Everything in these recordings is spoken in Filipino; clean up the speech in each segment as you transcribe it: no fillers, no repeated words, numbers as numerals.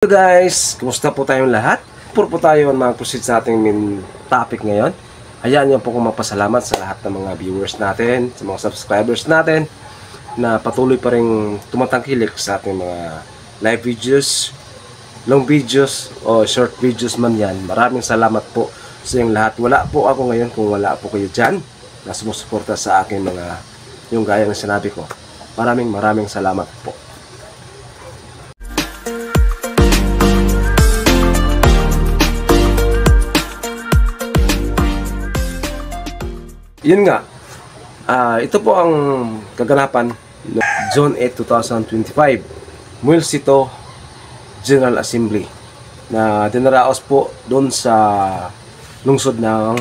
Hello guys, kumusta po tayong lahat? Puro po tayo mag-proceed sa ating main topic ngayon. Hayaan niyo po kong mapasalamat sa lahat ng mga viewers natin, sa mga subscribers natin na patuloy pa rin tumatangkilik sa ating mga live videos, long videos o short videos man yan. Maraming salamat po sa inyong lahat. Wala po ako ngayon kung wala po kayo dyan na sumusuporta sa aking mga yung gaya ng sinabi ko. Maraming salamat po. Yun nga, ito po ang kaganapan no June 8, 2025, Muilsito General Assembly na dinaraos po doon sa lungsod ng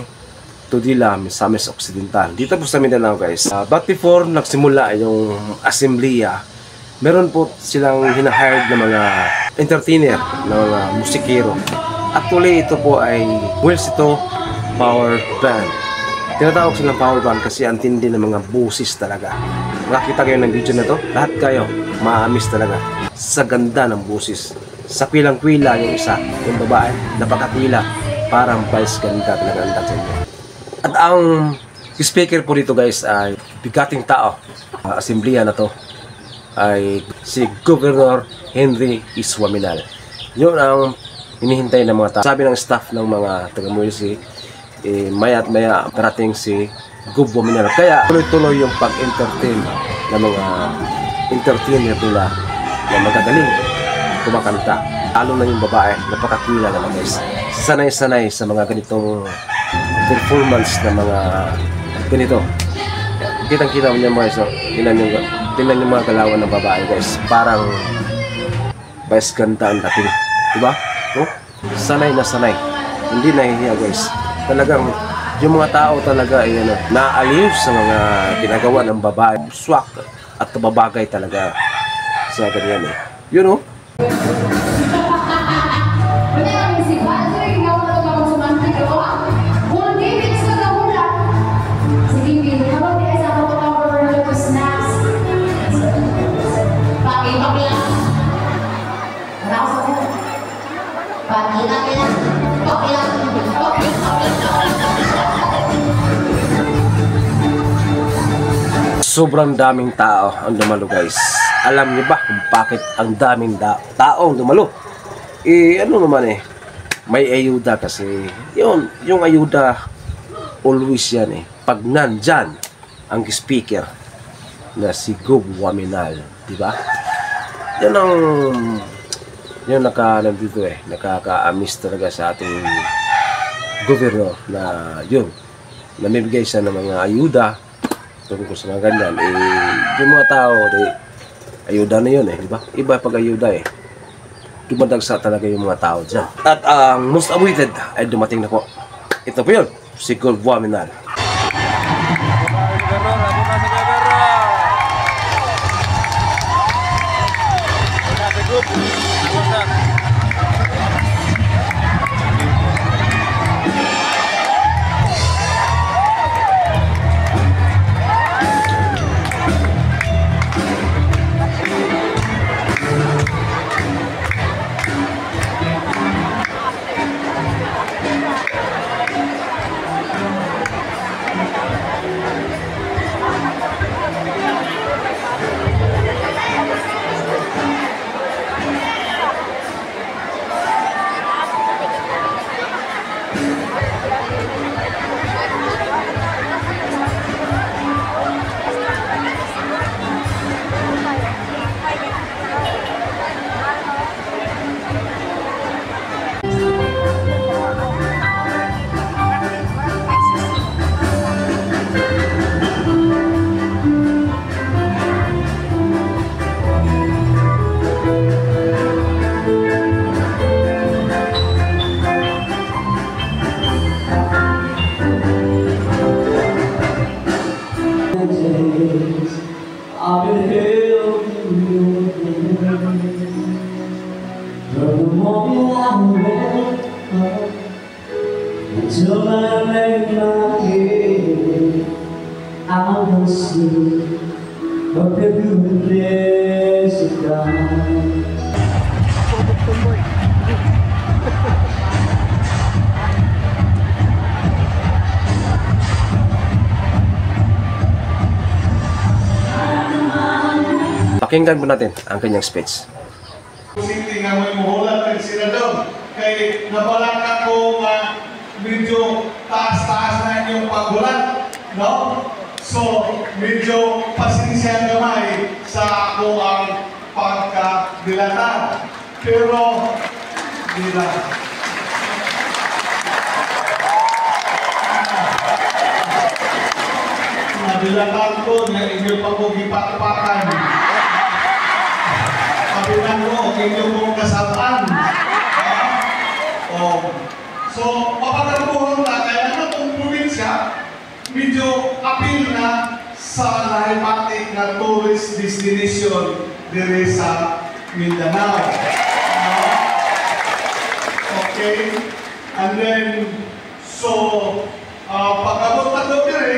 Tudela, Misamis Occidental. Dito po sa Mindanao guys. But before nagsimula yung assembleya, meron po silang hinahired na mga entertainer, na mga musikero. Actually ito po ay Muilsito Power Band. Tinatawag silang power band kasi ang tindi ng mga busis talaga. Nakita kayo ng video na to, lahat kayo maamis talaga sa ganda ng busis. Sa kwilang-kwila yung isa, yung babae, napakatila, parang vice ganda talaga ang dating niya. At ang speaker po dito guys ay bigating tao. Assembleya na to ay si Governor Henry Iswaminal. Yun ang hinihintay ng mga tao. Sabi ng staff ng mga taga-munisip, maya at maya parating si Gub Minal. Kaya tuloy-tuloy yung pag-entertain ng mga entertainer nila na magagaling kumakanta. Lalo na yung babae, napakatwila naman guys. Sanay-sanay sa mga ganitong performance na mga ganito. Kitang-kita mo niya mga guys. Tingnan yung mga galawan ng babae guys. Parang vice ganda ang dating. Diba? Oh? Sanay na sanay. Hindi nahihiya guys. Talagang yung mga tao talaga ay naaliw sa mga ginagawa ng babae. Swak at babagay talaga sa ganyan eh. You know? Sobrang daming tao ang dumalo guys. Alam niyo ba kung bakit ang daming tao ang dumalo? Ano naman may ayuda kasi. Yung ayuda always yan pag nandyan ang speaker na si Gub Minal, di ba? Yan ang nandito nakaka-amis talaga sa ating gobernador na yun. Namibigay siya ng mga ayuda tungkol sa mga ganyan, yung mga tao, ayuda na yun di ba? Iba pag ayuda dumadagsa talaga yung mga tao dyan. At ang most awaited ay dumating na po. Ito po yun, si Gub Minal. Until I lay my head, I will see what the goodness of God. Pakinggan po natin ang kanyang speech. City nga may muhulat kay senador kay nabalak ako nga medyo taas-taas na inyong paghulat, no? So medyo pasensya gamay sa ako ang pagkadilata, pero di na. Nabilatan ko na inyong pagkugipat-patan. Kabilang ko, inyong mong kasapaan. So, mapagkabuhan na kaya naman kung probinsya, medyo apil na sa nahimatik na tourist destination diri sa Mindanao. Okay? And then, so, pagkabot na doon diri,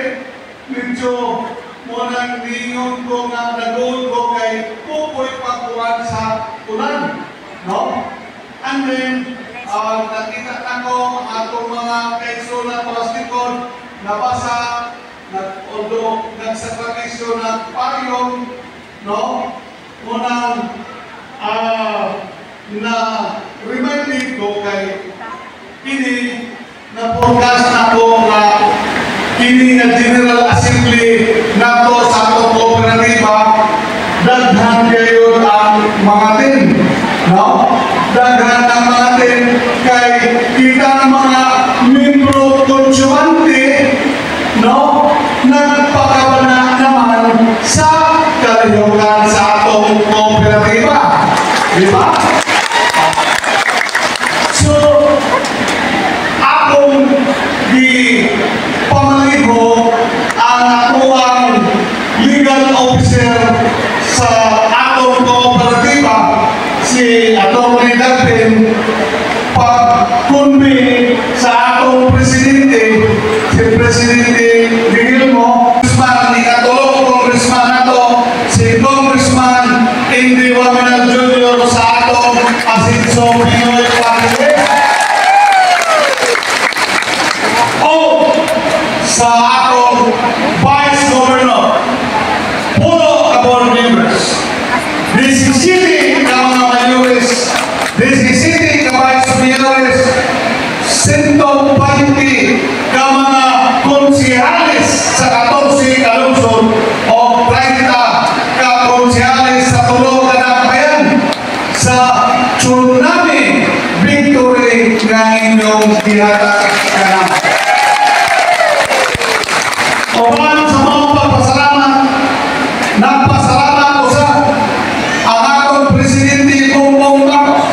medyo munang lingon ko nga nagawin ko kay pupoy pagkuhan sa ulan. No? And then, nakita na ko atong mga kaigsunan plastikon, nabasa, although nagsakripisyo ng payong, no? Munang na reminding ko kay ini na podcast na ko nga kini nga General Assembly nato sa atong kooperatiba daghan kayo ang mga tin, no? Daghan ang mga tin kay kita ang mga membro konsyumante, no? Nagpakabana naman sa kalihungan sa atong kooperatiba, di ba? So akong di pamaliho ang akuang legal officer sa atong kooperatiba, si Atty. Dagpin, pag-convene sa atong presidente, si Presidente Guillermo, Congressman, ikatulong Congressman nato, si Congressman Indy Waminal Jr. sa atong Asinso Pinoy Family, sa atong Vice Governor, puno ka board members, City ka mga mayores, City ka Vice Mayores, 120 ka mga konsihales sa 14 ka lungsod o 30 ka konsihales sa tulong ka nakabayan sa tsunami victory nga inyong dihatag ka na. Oban sa mga pagpasalamat, nagpasalamat ko sa ang atong Presidente Bongbong Marcos,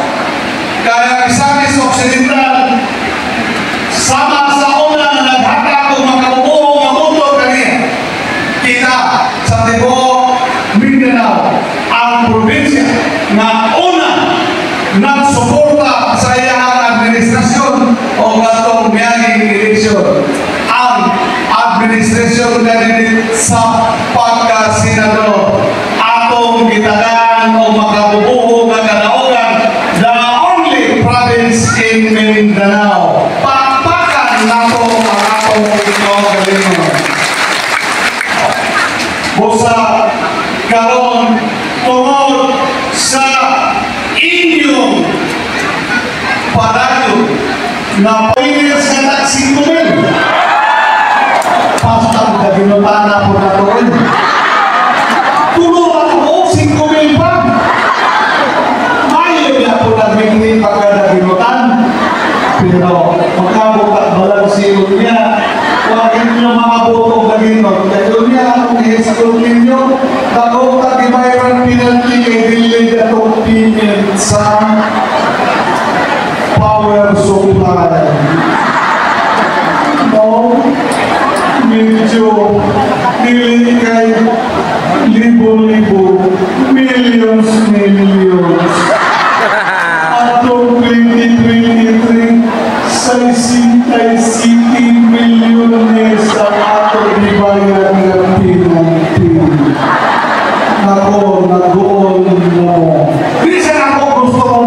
kaya Misamis Occidental, sama sa unang naghata kong makabubuong ang mundo kaniya. Kita sa Tibuok, Mindanao, ang probinsya na una nagsuporta sa iyang administrasyon o gatong miyaging eleksyon. Ang administrasyon kanina sa pagka-senador atong gitagaan o makabubuo nga kanaugan, the only province in Mindanao. Pakpakan nato ang atong ikaw-galingon. Busa karon tungod sa inyong paradyo na pwede sa taksing kumil. Pasang kaginutan na po na tuloy. Tulungan mo, 5,000 pa. Mayo na po nagbigay pagkadaginutan. Pero magkabukat balang siyon niya, huwag ninyo mga botong gaginot. Kaya niya, kung i-school ninyo, takot at ibayran penalty kay delayed atong payment sa power supply. No? Medyo dili kay libo-libo, millions. Atong 2023, 67 milyones ang atong ibayan ng penalty. Nako, nag-uon mo. Di siya ako gusto mo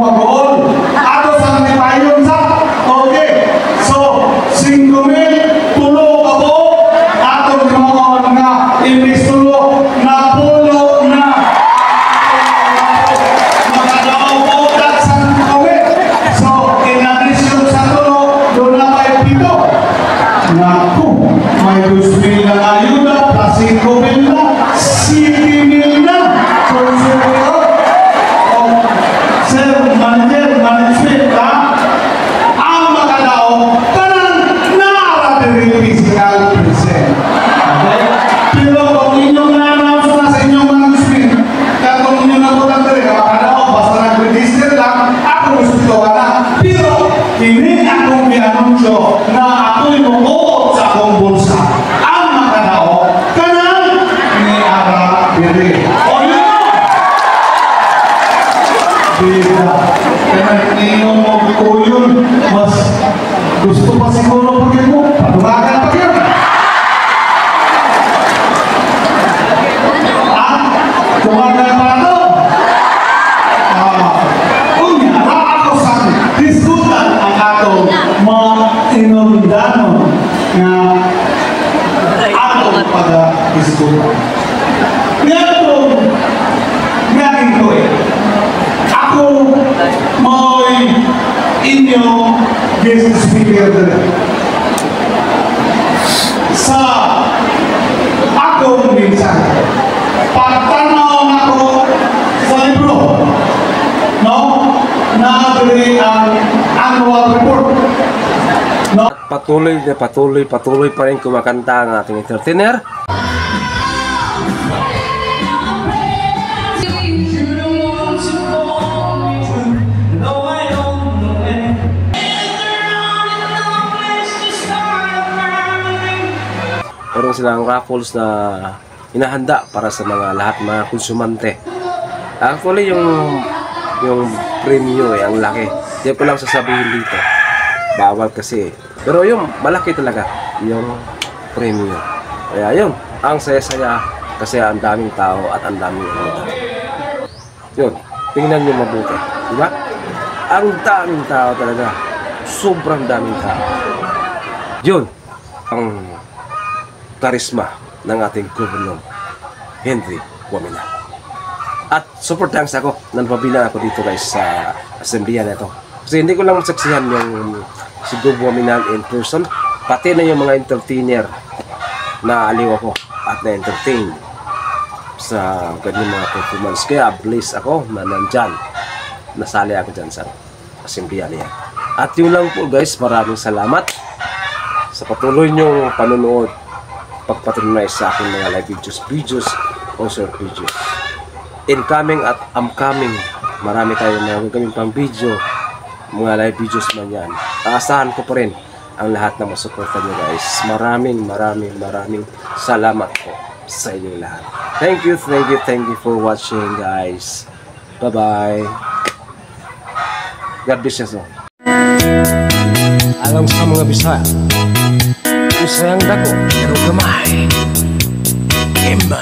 Pero, kini akong i-anunsyo na ako'y mukuot sa akong bulsa. Ang makadao, kanang ni Ara Biri. O yun! Bira. Kaya ninyo mo ko yun. Mas gusto pa siguro pag mo. Padumagan pa yun. Tumagal pa ito. Unya, ako sa diskutan ang atong mga inundanon na atong pag-diskutan. Ngayon ko ako may inyong guest speaker sa akong mensahe. Pagtanaw ako sa libro, no? Nabili ang annual report. No? At patuloy pa rin kumakanta ang ating entertainer. Meron silang raffles na inahanda para sa lahat mga konsumante. Actually, yung premium ang laki. Hindi ko lang sasabihin dito. Bawal kasi. Pero yung malaki talaga, yung premium. Kaya yun, ang saya-saya kasi ang daming tao at ang daming ano. Yun, tingnan nyo mabuti. Diba? Ang daming tao talaga. Sobrang daming tao. Yun, ang karisma ng ating Governor Henry Wamina. At super thanks ako nang pabilang ako dito guys sa assembleya na ito. Kasi hindi ko lang masaksihan yung si Gov Wamina in person, pati na yung mga entertainer na aliw ako at na-entertain sa ganyan mga performance. Kaya blessed ako na nandyan. Nasali ako dyan sa assembleya niya. At yun lang po guys, maraming salamat sa patuloy nyong panonood, pagpatronize sa aking mga live videos, concert videos. Incoming at upcoming, marami tayong mga gagawin pang video, mga live videos man yan. Aasahan ko pa rin ang lahat na masuporta nyo guys. Maraming salamat po sa inyo lahat. Thank you for watching guys. Bye bye. God bless you. Alam sa mga Bisaya, usayang dako pero gamay. Emma.